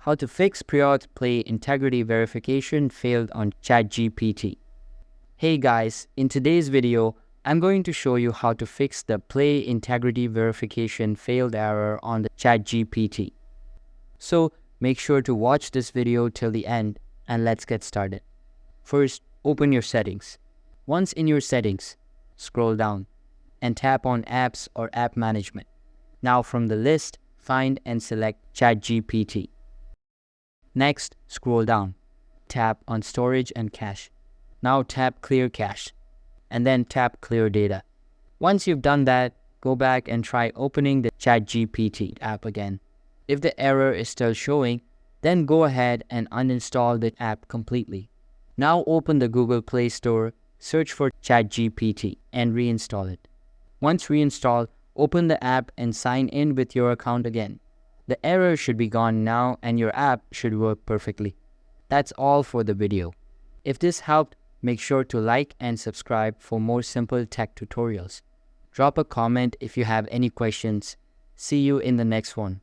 How to fix Preauth PlayIntegrity verification failed on ChatGPT. Hey guys, in today's video, I'm going to show you how to fix the PlayIntegrity verification failed error on the ChatGPT. So make sure to watch this video till the end and let's get started. First, open your settings. Once in your settings, scroll down and tap on Apps or App Management. Now from the list, find and select ChatGPT. Next, scroll down. Tap on Storage and Cache. Now tap Clear Cache, and then tap Clear Data. Once you've done that, go back and try opening the ChatGPT app again. If the error is still showing, then go ahead and uninstall the app completely. Now open the Google Play Store, search for ChatGPT, and reinstall it. Once reinstalled, open the app and sign in with your account again. The error should be gone now and your app should work perfectly. That's all for the video. If this helped, make sure to like and subscribe for more simple tech tutorials. Drop a comment if you have any questions. See you in the next one.